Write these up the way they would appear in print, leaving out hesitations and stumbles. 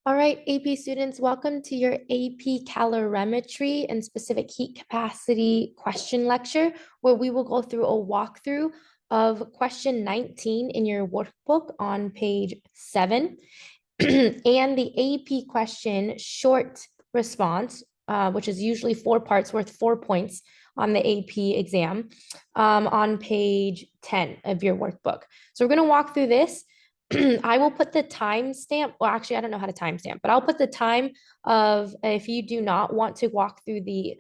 All right, AP students, welcome to your AP Calorimetry and specific heat capacity question lecture, where we will go through a walkthrough of question 19 in your workbook on page 7 and the AP question short response, which is usually 4 parts worth 4 points on the AP exam, on page 10 of your workbook. So we're going to walk through this. I will put the timestamp. Well, actually, I don't know how to timestamp, but I'll put the time of if you do not want to walk through the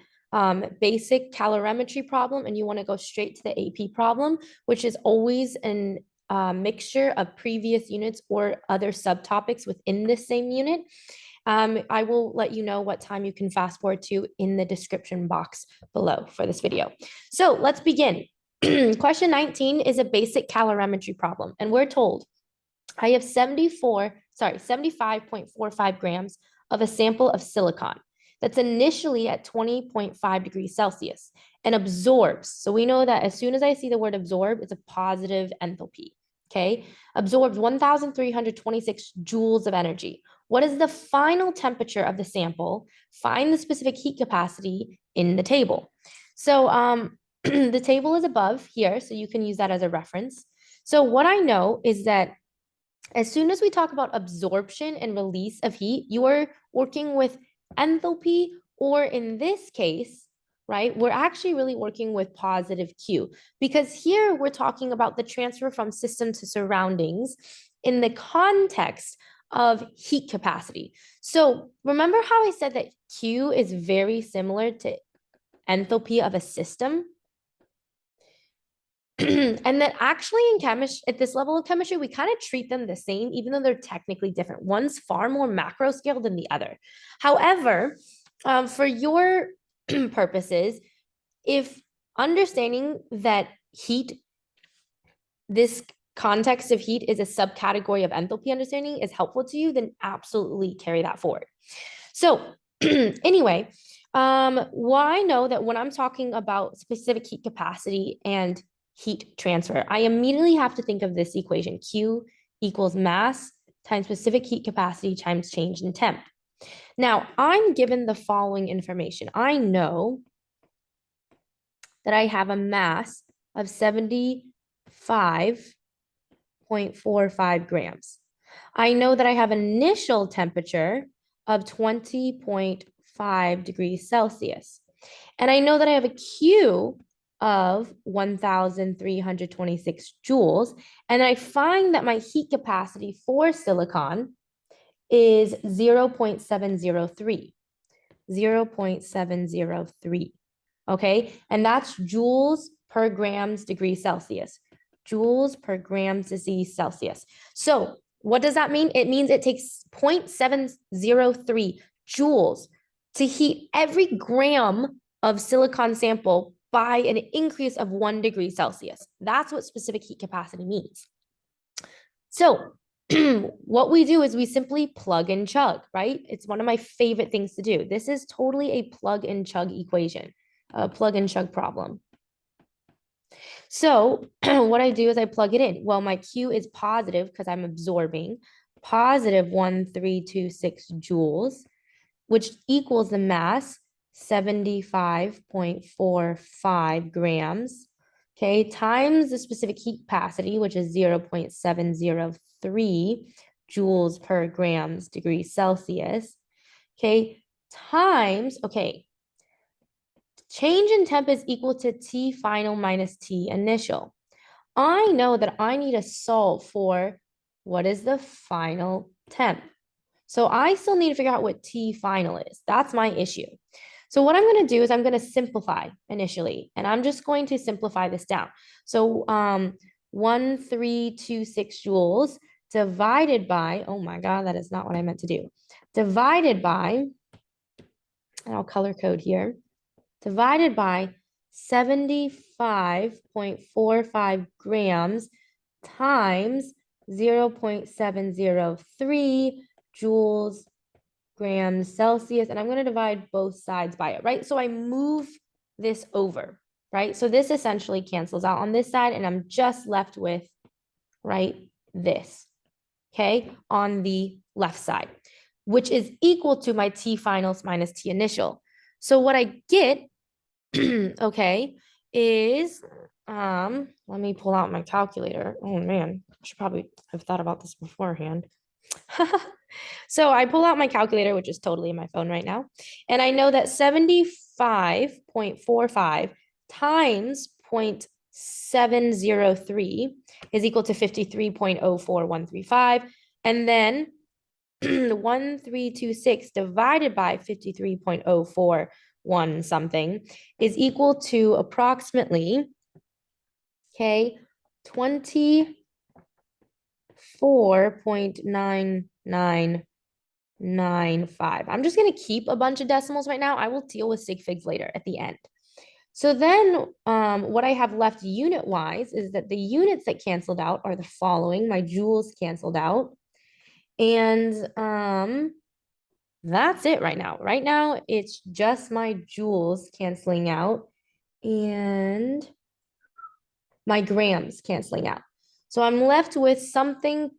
basic calorimetry problem and you want to go straight to the AP problem, which is always an mixture of previous units or other subtopics within the same unit. I will let you know what time you can fast forward to in the description box below for this video. So let's begin. Question 19 is a basic calorimetry problem, and we're told I have 75.45 grams of a sample of silicon that's initially at 20.5 degrees Celsius and absorbs. So we know that as soon as I see the word absorb, it's a positive enthalpy. Okay, absorbs 1,326 joules of energy. What is the final temperature of the sample? Find the specific heat capacity in the table. So the table is above here, so you can use that as a reference. So what I know is that as soon as we talk about absorption and release of heat, you are working with enthalpy, or in this case, right, we're actually really working with positive Q, because here we're talking about the transfer from system to surroundings in the context of heat capacity. So remember how I said that Q is very similar to enthalpy of a system? And that actually in chemistry, at this level of chemistry, we kind of treat them the same, even though they're technically different. One's far more macro scale than the other. However, for your purposes, if understanding that heat, this context of heat is a subcategory of enthalpy understanding is helpful to you, then absolutely carry that forward. So anyway, I know that when I'm talking about specific heat capacity and heat transfer, I immediately have to think of this equation: Q equals mass times specific heat capacity times change in temp. Now, I'm given the following information. I know that I have a mass of 75.45 grams. I know that I have an initial temperature of 20.5 degrees Celsius. And I know that I have a Q of 1,326 joules. And I find that my heat capacity for silicon is 0.703. 0.703. Okay. And that's joules per grams degrees Celsius. Joules per grams degrees Celsius. So what does that mean? It means it takes 0.703 joules to heat every gram of silicon sample by an increase of 1 degree Celsius. That's what specific heat capacity means. So what we do is we simply plug and chug, right? It's one of my favorite things to do. This is totally a plug and chug equation, a plug and chug problem. So what I do is I plug it in. Well, my Q is positive because I'm absorbing positive 1,326 joules, which equals the mass 75.45 grams, okay, times the specific heat capacity, which is 0.703 joules per grams degrees Celsius, okay, times, okay, change in temp is equal to T final minus T initial. I know that I need to solve for what is the final temp. So I still need to figure out what T final is. That's my issue. So what I'm going to do is I'm going to simplify initially, and I'm just going to simplify this down. So 1,326 joules divided by, oh my God, that is not what I meant to do. Divided by, and I'll color code here, divided by 75.45 grams times 0.703 joules grams Celsius, and I'm going to divide both sides by it, right? So I move this over, right? So this essentially cancels out on this side, and I'm just left with, right, this, okay, on the left side. which is equal to my T finals minus T initial. So what I get, okay, is, let me pull out my calculator. Oh man, I should probably have thought about this beforehand. So I pull out my calculator, which is totally in my phone right now. And I know that 75.45 times 0.703 is equal to 53.04135. And then 1326 divided by 53.041 something is equal to approximately, okay, 24.9995. I'm just going to keep a bunch of decimals right now. I will deal with sig figs later at the end. So then what I have left unit-wise is that the units that canceled out are the following. My joules canceled out. And that's it right now. Right now, it's just my joules canceling out and my grams canceling out. So I'm left with something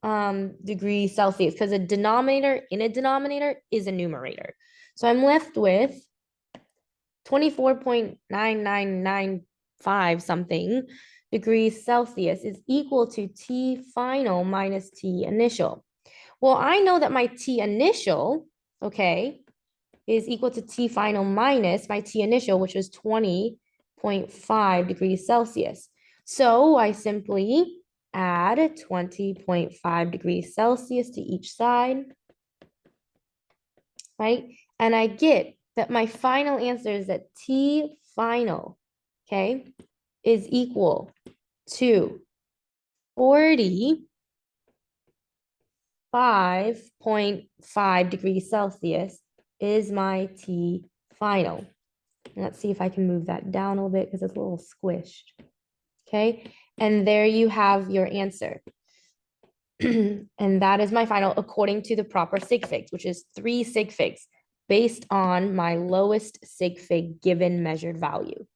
degrees Celsius because a denominator in a denominator is a numerator. So I'm left with 24.9995 something degrees Celsius is equal to T final minus T initial. Well, I know that my T initial, okay, is equal to T final minus my T initial, which was 20.5 degrees Celsius. So I simply add 20.5 degrees Celsius to each side, right? And I get that my final answer is that T final, okay, is equal to 45.5 degrees Celsius is my T final. Let's see if I can move that down a little bit because it's a little squished. Okay, and there you have your answer. And that is my final according to the proper sig figs, which is 3 sig figs based on my lowest sig fig given measured value.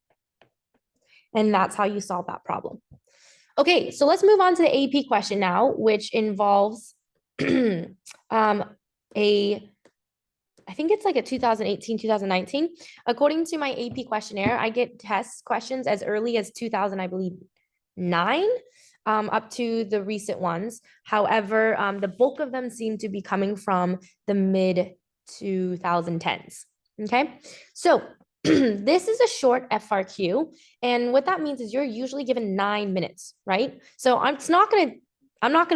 And that's how you solve that problem. Okay, so let's move on to the AP question now, which involves I think it's like a 2018, 2019. According to my AP questionnaire, I get test questions as early as 2000, I believe, 9, up to the recent ones. However, the bulk of them seem to be coming from the mid 2010s. Okay, so this is a short FRQ, and what that means is you're usually given 9 minutes, right? So I'm not gonna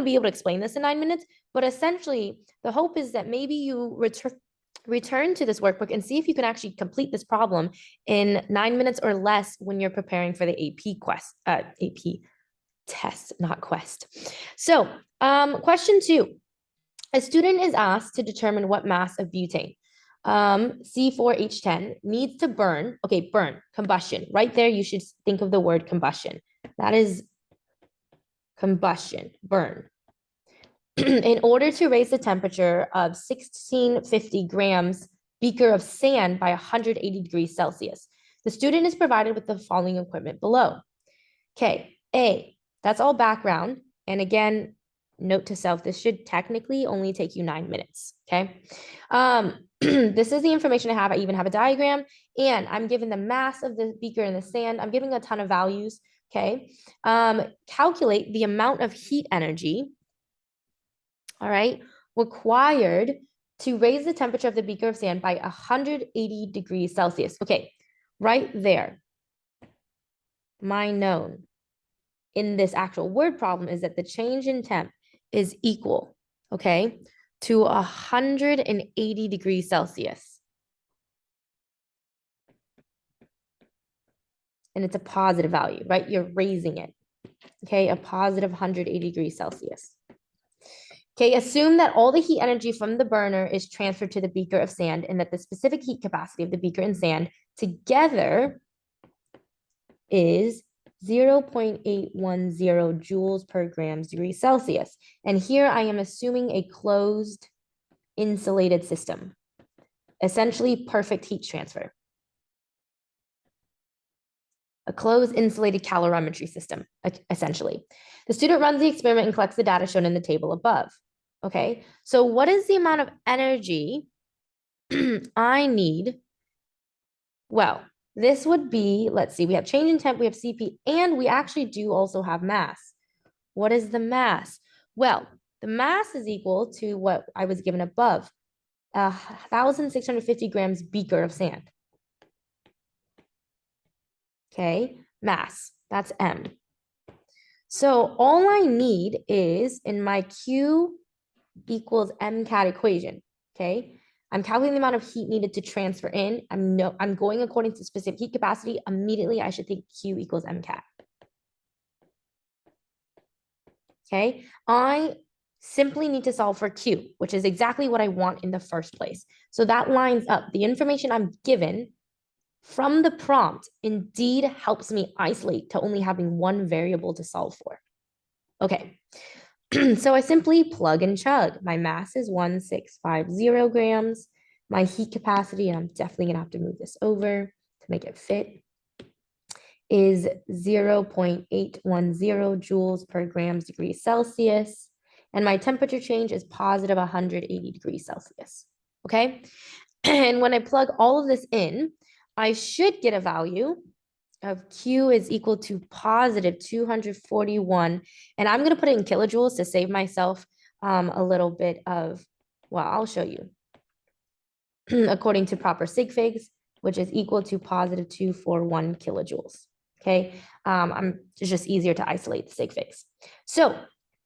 be able to explain this in 9 minutes, but essentially the hope is that maybe you return to this workbook and see if you can actually complete this problem in 9 minutes or less when you're preparing for the AP test, not quest. So question 2, a student is asked to determine what mass of butane C4H10 needs to burn. Okay, burn, combustion. Right there, you should think of the word combustion. That is combustion, burn. In order to raise the temperature of 1650 grams beaker of sand by 180 degrees Celsius. The student is provided with the following equipment below. Okay, A, that's all background. And again, note to self, this should technically only take you 9 minutes, okay? This is the information I have. I even have a diagram, and I'm given the mass of the beaker in the sand. I'm giving a ton of values, okay? Calculate the amount of heat energy, all right, required to raise the temperature of the beaker of sand by 180 degrees Celsius. Okay, right there, my known in this actual word problem is that the change in temp is equal, okay, to 180 degrees Celsius. And it's a positive value, right? You're raising it, okay, a positive 180 degrees Celsius. Okay, assume that all the heat energy from the burner is transferred to the beaker of sand and that the specific heat capacity of the beaker and sand together is 0.810 joules per grams degrees Celsius. And here I am assuming a closed insulated system, essentially perfect heat transfer. A closed insulated calorimetry system, essentially. The student runs the experiment and collects the data shown in the table above. Okay, so what is the amount of energy I need? Well, this would be, let's see, we have change in temp, we have CP, and we actually do also have mass. What is the mass? Well, the mass is equal to what I was given above, 1,650 grams beaker of sand. Okay, mass, that's M. So all I need is in my Q equals MCAT equation, okay? I'm calculating the amount of heat needed to transfer in. I'm going according to specific heat capacity. Immediately, I should think Q equals MCAT. Okay, I simply need to solve for Q, which is exactly what I want in the first place. So that lines up. The information I'm given from the prompt indeed helps me isolate to only having one variable to solve for. Okay, so I simply plug and chug. My mass is 1,650 grams. My heat capacity, and I'm definitely gonna have to move this over to make it fit, is 0.810 joules per grams degrees Celsius. And my temperature change is positive 180 degrees Celsius. Okay. And when I plug all of this in, I should get a value of Q is equal to positive 241. And I'm going to put it in kilojoules to save myself a little bit of, well, I'll show you. According to proper sig figs, which is equal to positive 241 kilojoules. Okay, it's just easier to isolate the sig figs. So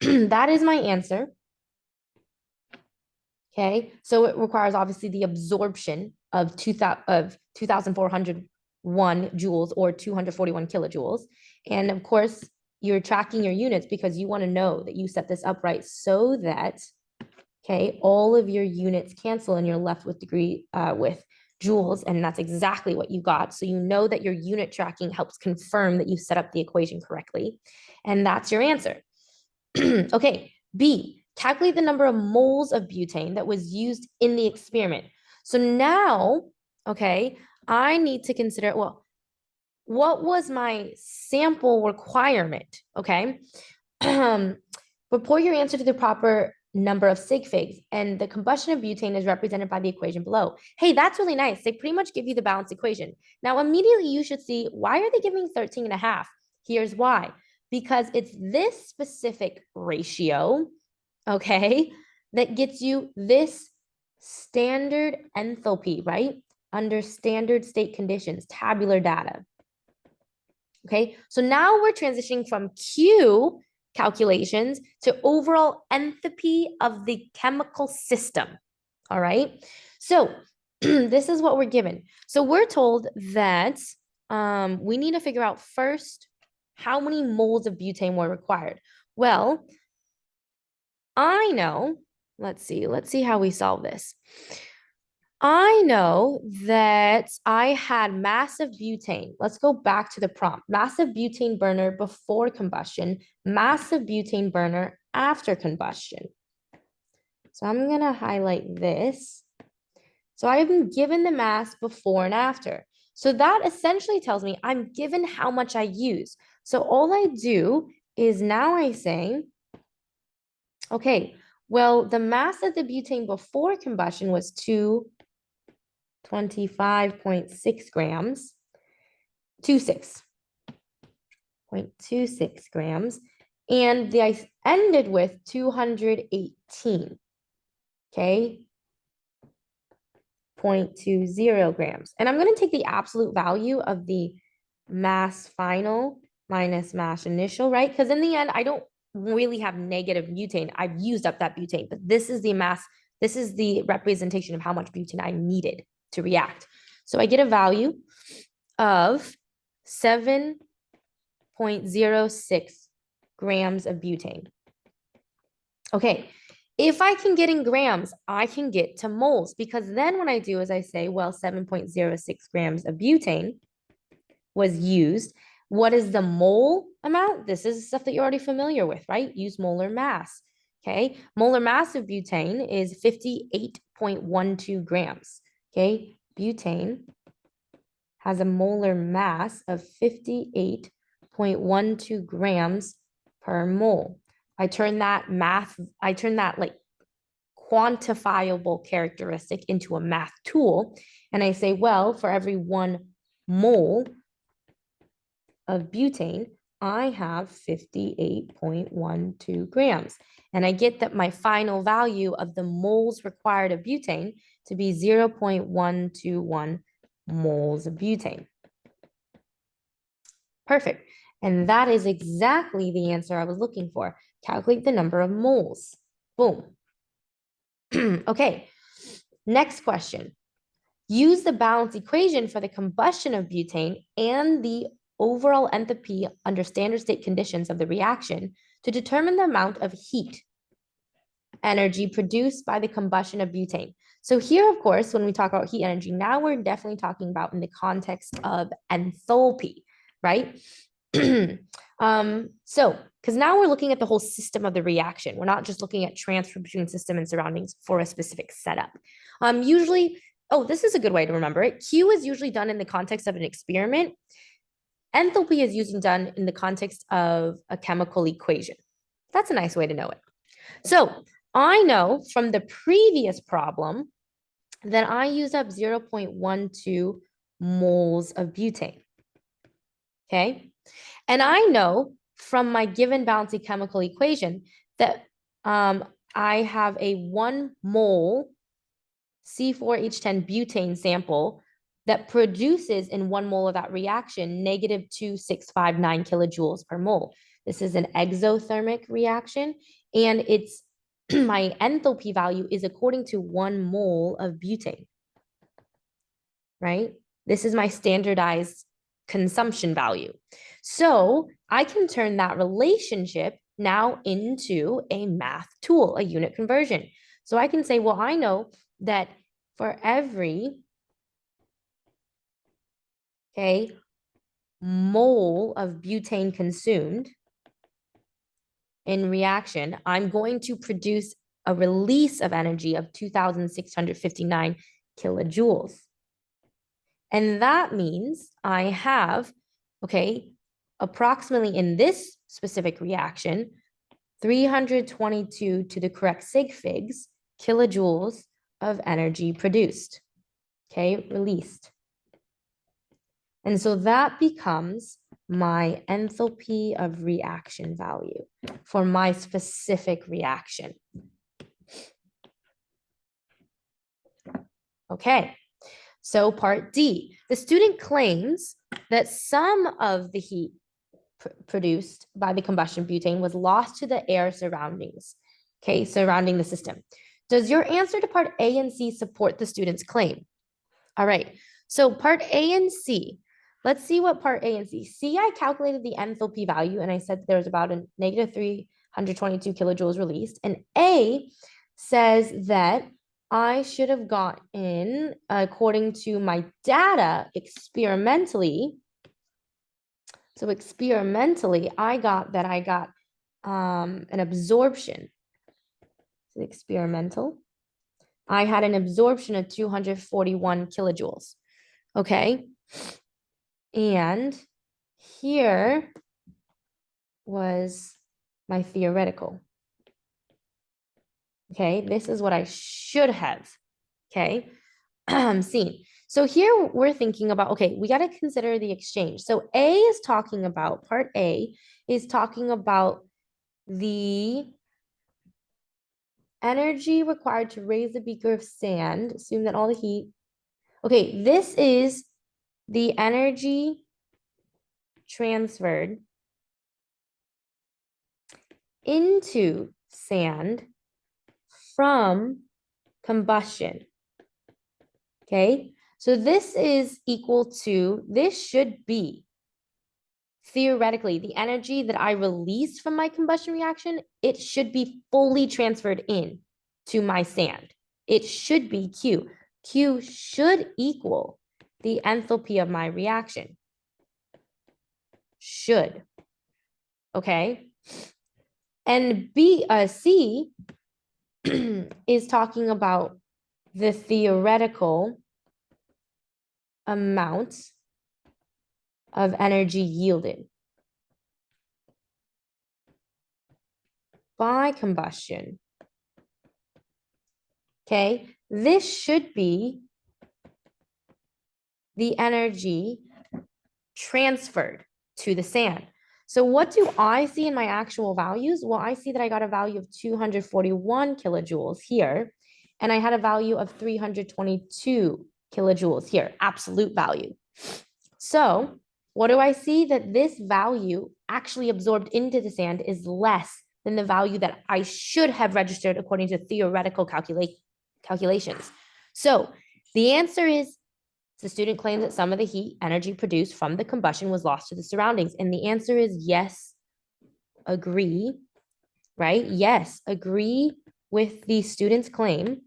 that is my answer. Okay, so it requires obviously the absorption of 2,401 joules or 241 kilojoules. And of course, you're tracking your units because you want to know that you set this up right so that, okay, all of your units cancel and you're left with with joules, and that's exactly what you got. So you know that your unit tracking helps confirm that you set up the equation correctly, and that's your answer. Okay, B, calculate the number of moles of butane that was used in the experiment. So now, okay, I need to consider, well, what was my sample requirement, okay? Report your answer to the proper number of sig figs, and the combustion of butane is represented by the equation below. Hey, that's really nice. They pretty much give you the balanced equation. Now, immediately you should see, why are they giving 13 and a half? Here's why. Because it's this specific ratio, okay, that gets you this standard enthalpy, right? Under standard state conditions, tabular data. Okay, so now we're transitioning from Q calculations to overall enthalpy of the chemical system. All right, so this is what we're given. So we're told that we need to figure out first how many moles of butane were required. Well, I know, let's see how we solve this. I know that I had massive butane. Let's go back to the prompt. Massive butane burner before combustion, massive butane burner after combustion. So I'm going to highlight this. So I've been given the mass before and after. So that essentially tells me I'm given how much I use. So all I do is now I say, okay, well, the mass of the butane before combustion was 25.6 grams, 26.26 grams, and the ice ended with 218, okay, 0.20 grams. And I'm going to take the absolute value of the mass final minus mass initial, right? Because in the end, I don't really have negative butane. I've used up that butane, but this is the mass, this is the representation of how much butane I needed to react. So I get a value of 7.06 grams of butane. Okay, if I can get in grams, I can get to moles, because then what I do is I say, well, 7.06 grams of butane was used. What is the mole amount? This is stuff that you're already familiar with, right? Use molar mass. Okay, molar mass of butane is 58.12 grams. Okay, butane has a molar mass of 58.12 grams per mole. I turn that like quantifiable characteristic into a math tool. And I say, well, for every 1 mole of butane, I have 58.12 grams. And I get that my final value of the moles required of butane to be 0.121 moles of butane. Perfect. And that is exactly the answer I was looking for. Calculate the number of moles. Boom. Okay, next question. Use the balance equation for the combustion of butane and the overall enthalpy under standard state conditions of the reaction to determine the amount of heat energy produced by the combustion of butane. So here, of course, when we talk about heat energy, now we're definitely talking about in the context of enthalpy, right? Because now we're looking at the whole system of the reaction. We're not just looking at transfer between system and surroundings for a specific setup. Usually, oh, this is a good way to remember it. Q is usually done in the context of an experiment. Enthalpy is usually done in the context of a chemical equation. That's a nice way to know it. So I know from the previous problem that I used up 0.12 moles of butane. Okay. And I know from my given balancing chemical equation that I have a 1 mole C4H10 butane sample that produces in 1 mole of that reaction negative 2,659 kilojoules per mole. This is an exothermic reaction, and it's my enthalpy value is according to 1 mole of butane, right? This is my standardized consumption value. So I can turn that relationship now into a math tool, a unit conversion. So I can say, well, I know that for every, mole of butane consumed in reaction, I'm going to produce a release of energy of 2,659 kilojoules. And that means I have, approximately in this specific reaction, 322 to the correct sig figs kilojoules of energy produced, released. And so that becomes my enthalpy of reaction value for my specific reaction. Okay, so part D, the student claims that some of the heat produced by the combustion butane was lost to the air surroundings, surrounding the system. Does your answer to part A and C support the student's claim? All right, so part A and C, let's see what part A and C. C, I calculated the enthalpy value and I said there's about a negative 322 kilojoules released. And A says that I should have gotten, according to my data, experimentally. So experimentally, I got an absorption. Experimental. I had an absorption of 241 kilojoules. Okay. And here was my theoretical. Okay, this is what I should have, seen. So here we're thinking about, we got to consider the exchange. So A is talking about, part A is talking about the energy required to raise a beaker of sand, assume that all the heat. Okay, this is the energy transferred into sand from combustion. Okay, so this is equal to, this should be theoretically the energy that I released from my combustion reaction. It should be fully transferred in to my sand. It should be Q. Q should equal the enthalpy of my reaction. Should. Okay. And C is talking about the theoretical amount of energy yielded by combustion Okay, this should be the energy transferred to the sand. So what do I see in my actual values? Well, I see that I got a value of 241 kilojoules here, and I had a value of 322 kilojoules here, absolute value. So what do I see? That this value actually absorbed into the sand is less than the value that I should have registered according to theoretical calculations. So the answer is the student claims that some of the heat energy produced from the combustion was lost to the surroundings. And the answer is yes, agree, right? Yes, agree with the student's claim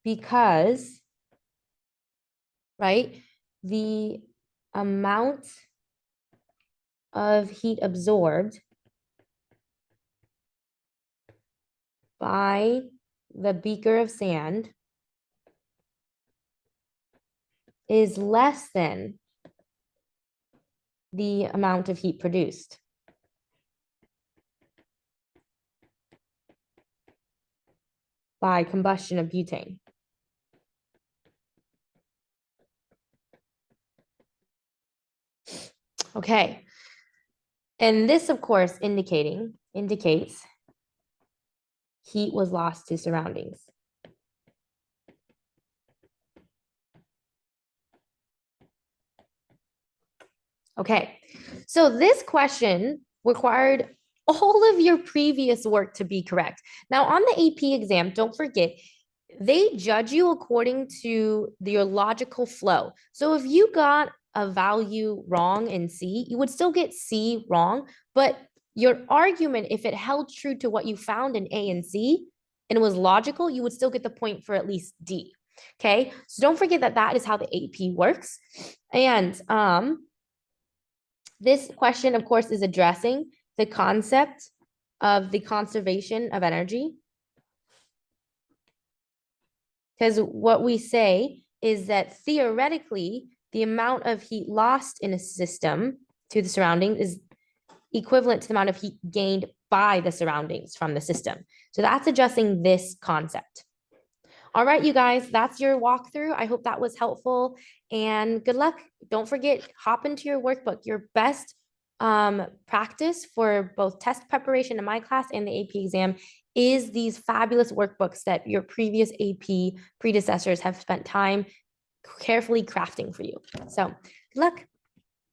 because, right, the amount of heat absorbed by the beaker of sand is less than the amount of heat produced. By combustion of butane. Okay. And this, of course, indicates heat was lost to surroundings. Okay, so this question required all of your previous work to be correct. Now, on the AP exam, don't forget, they judge you according to your logical flow. So if you got a value wrong in C, you would still get C wrong, but your argument, if it held true to what you found in A and C, and it was logical, you would still get the point for at least D. Okay, so don't forget that that is how the AP works. And this question, of course, is addressing the concept of the conservation of energy. Because what we say is that theoretically, the amount of heat lost in a system to the surroundings is equivalent to the amount of heat gained by the surroundings from the system. So that's addressing this concept. All right, you guys, that's your walkthrough. I hope that was helpful and good luck. Don't forget, hop into your workbook. Your best practice for both test preparation in my class and the AP exam is these fabulous workbooks that your previous AP predecessors have spent time carefully crafting for you. So good luck.